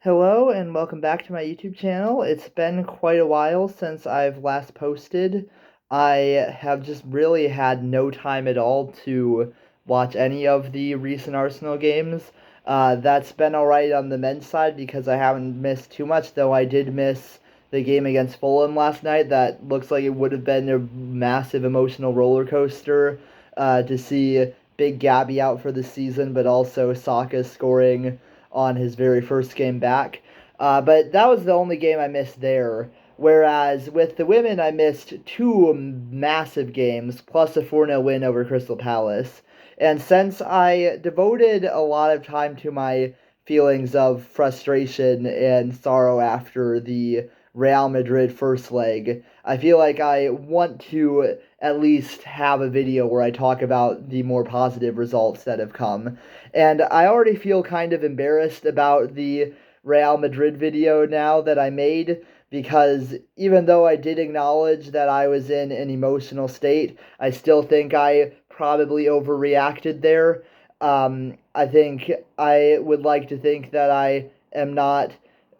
Hello and welcome back to my YouTube channel. It's been quite a while since I've last posted. I have just really had no time at all to watch any of the recent Arsenal games. That's been alright on the men's side because I haven't missed too much, though I did miss the game against Fulham last night. That looks like it would have been a massive emotional roller coaster to see Big Gabby out for the season, but also Saka scoring on his very first game back. But that was the only game I missed there. Whereas with the women, I missed two massive games plus a 4-0 win over Crystal Palace. And since I devoted a lot of time to my feelings of frustration and sorrow after the Real Madrid first leg, I feel like I want to at least have a video where I talk about the more positive results that have come. And I already feel kind of embarrassed about the Real Madrid video now that I made because even though I did acknowledge that I was in an emotional state, I still think I probably overreacted there. I think I would like to think that I am not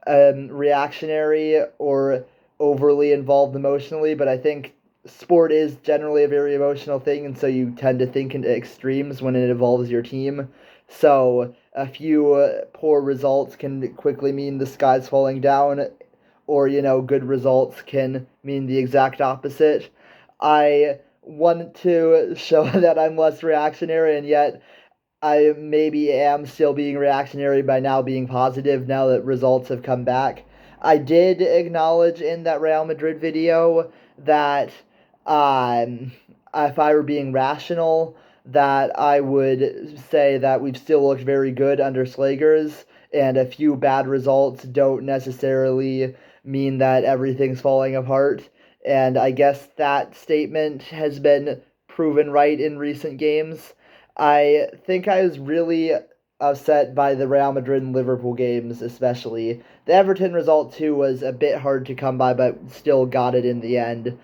reactionary or overly involved emotionally, but I think sport is generally a very emotional thing, and so you tend to think into extremes when it involves your team. So a few poor results can quickly mean the sky's falling down, or good results can mean the exact opposite. I want to show that I'm less reactionary, and yet I maybe am still being reactionary by now being positive now that results have come back. I did acknowledge in that Real Madrid video that if I were being rational, that I would say that we've still looked very good under Slagers, and a few bad results don't necessarily mean that everything's falling apart. And I guess that statement has been proven right in recent games. I think I was really upset by the Real Madrid and Liverpool games, especially. The Everton result, too, was a bit hard to come by, but still got it in the end.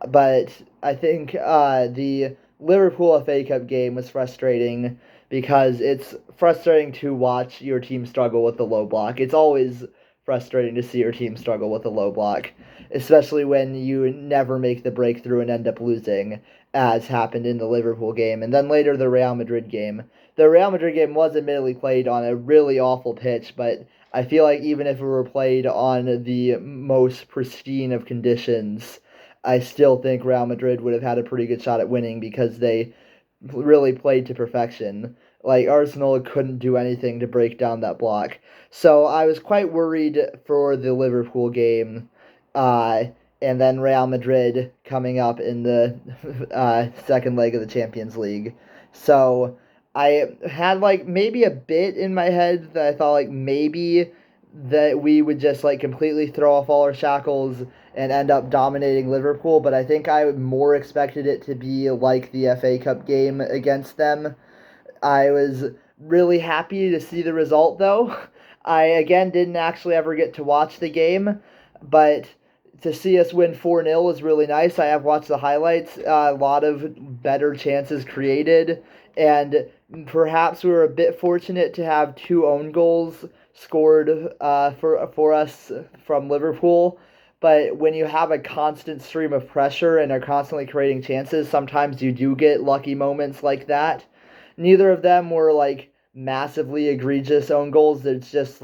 But I think the Liverpool FA Cup game was frustrating because it's frustrating to watch your team struggle with the low block. It's always frustrating to see your team struggle with the low block, especially when you never make the breakthrough and end up losing, as happened in the Liverpool game, and then later the Real Madrid game. The Real Madrid game was admittedly played on a really awful pitch, but I feel like even if it were played on the most pristine of conditions, I still think Real Madrid would have had a pretty good shot at winning because they really played to perfection. Like Arsenal couldn't do anything to break down that block. So I was quite worried for the Liverpool game. Uh, and then Real Madrid coming up in the second leg of the Champions League. So I had like maybe a bit in my head that I thought like maybe that we would just like completely throw off all our shackles and end up dominating Liverpool, but I think I more expected it to be like the FA Cup game against them. I was really happy to see the result, though. I again didn't actually ever get to watch the game, but to see us win 4-0 was really nice. I have watched the highlights, a lot of better chances created, and perhaps we were a bit fortunate to have two own goals scored for us from Liverpool. But when you have a constant stream of pressure and are constantly creating chances, sometimes you do get lucky moments like that. Neither of them were like massively egregious own goals. It's just,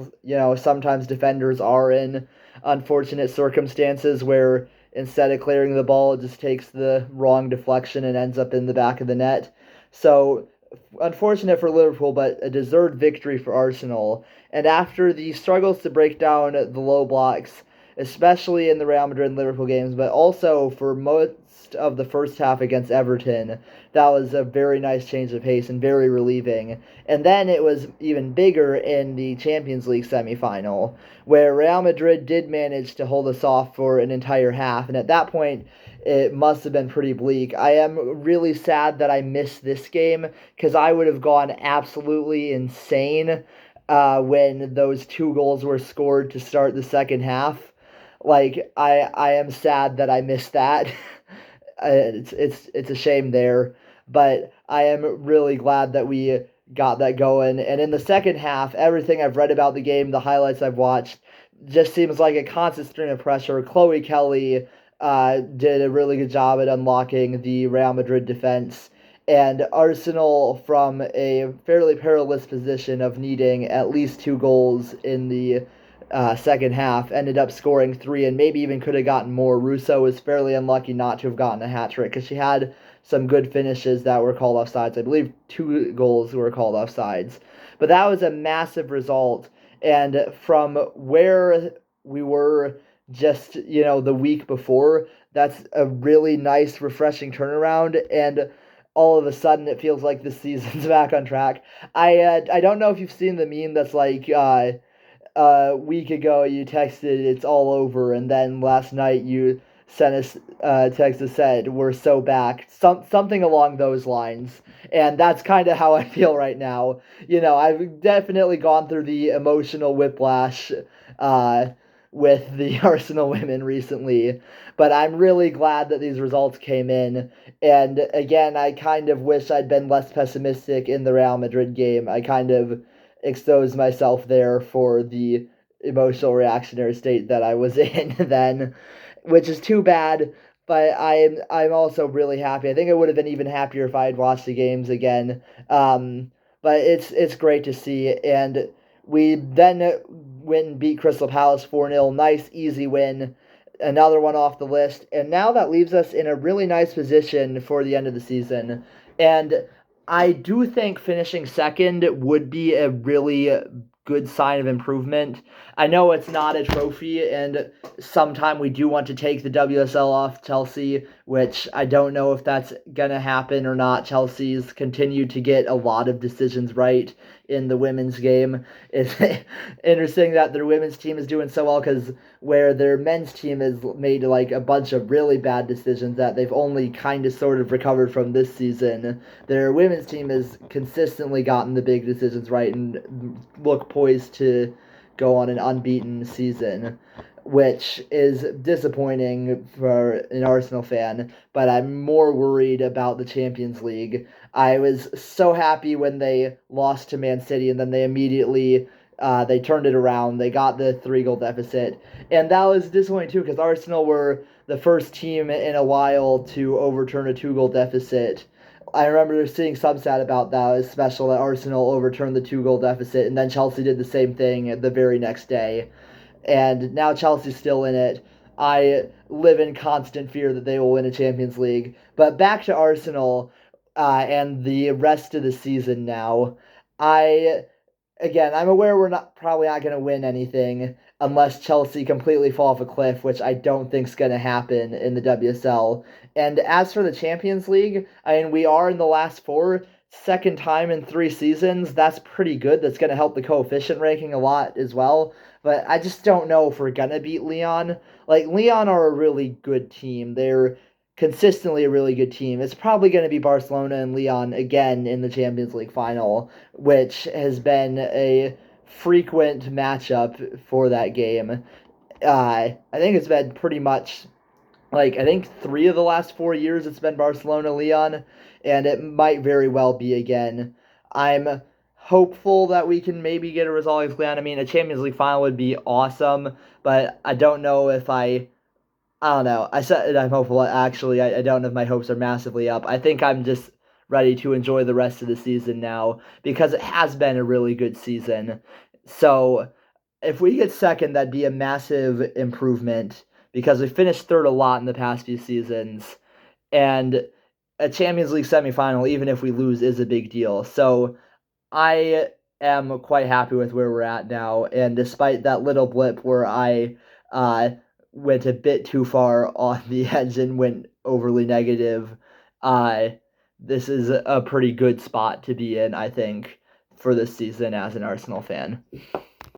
sometimes defenders are in unfortunate circumstances where instead of clearing the ball, it just takes the wrong deflection and ends up in the back of the net. So, unfortunate for Liverpool, but a deserved victory for Arsenal. And after the struggles to break down the low blocks, especially in the Real Madrid and Liverpool games, but also for most of the first half against Everton, that was a very nice change of pace and very relieving. And then it was even bigger in the Champions League semifinal, where Real Madrid did manage to hold us off for an entire half. And at that point, it must have been pretty bleak. I am really sad that I missed this game because I would have gone absolutely insane when those two goals were scored to start the second half. Like I am sad that I missed that. It's a shame there, but I am really glad that we got that going. And in the second half, everything I've read about the game, the highlights I've watched, just seems like a constant stream of pressure. Chloe Kelly did a really good job at unlocking the Real Madrid defense. And Arsenal, from a fairly perilous position of needing at least 2 goals in the second half, ended up scoring 3 and maybe even could have gotten more. Russo was fairly unlucky not to have gotten a hat trick because she had some good finishes that were called offsides. I believe 2 goals were called offsides. But that was a massive result. And from where we were just, the week before, that's a really nice, refreshing turnaround. And all of a sudden, it feels like the season's back on track. I don't know if you've seen the meme that's like, a week ago you texted it's all over, and then last night you sent us text that said we're so back, something along those lines. And that's kind of how I feel right now. I've definitely gone through the emotional whiplash uh, with the Arsenal women recently, but I'm really glad that these results came in. And again, I kind of wish I'd been less pessimistic in the Real Madrid game. I kind of expose myself there for the emotional reactionary state that I was in then, which is too bad. But I'm also really happy. I think I would have been even happier if I had watched the games again. But it's great to see, and we then went and beat Crystal Palace 4-0. Nice, easy win. Another one off the list, and now that leaves us in a really nice position for the end of the season. And I do think finishing second would be a really good sign of improvement. I know it's not a trophy, and sometime we do want to take the WSL off Chelsea, which I don't know if that's going to happen or not. Chelsea's continued to get a lot of decisions right in the women's game. It's interesting that their women's team is doing so well, because where their men's team has made like a bunch of really bad decisions that they've only kind of sort of recovered from this season, their women's team has consistently gotten the big decisions right and look poised to go on an unbeaten season, which is disappointing for an Arsenal fan. But I'm more worried about the Champions League. I was so happy when they lost to Man City, and then they immediately they turned it around. They got the 3 goal deficit, and that was disappointing too, because Arsenal were the first team in a while to overturn a 2 goal deficit. I remember seeing some stat about that. It was special that Arsenal overturned the 2 goal deficit, and then Chelsea did the same thing the very next day. And now Chelsea's still in it. I live in constant fear that they will win a Champions League. But back to Arsenal and the rest of the season now. I Again, I'm aware we're probably not going to win anything unless Chelsea completely fall off a cliff, which I don't think is going to happen in the WSL. And as for the Champions League, I mean, we are in the last four, second time in 3 seasons. That's pretty good. That's going to help the coefficient ranking a lot as well. But I just don't know if we're going to beat Lyon. Like, Lyon are a really good team. They're consistently a really good team. It's probably going to be Barcelona and Lyon again in the Champions League final, which has been a frequent matchup for that game. I think it's been pretty much like, I think 3 of the last 4 years it's been Barcelona Lyon, and it might very well be again. I'm hopeful that we can maybe get a result against Lyon. I mean, a Champions League final would be awesome, but I don't know if I don't know. I said I'm hopeful. Actually, I don't know if my hopes are massively up. I think I'm just ready to enjoy the rest of the season now, because it has been a really good season. So if we get second, that'd be a massive improvement, because we finished third a lot in the past few seasons. And a Champions League semifinal, even if we lose, is a big deal. So I am quite happy with where we're at now. And despite that little blip where I uh, went a bit too far on the edge and went overly negative, uh, this is a pretty good spot to be in, I think, for this season as an Arsenal fan.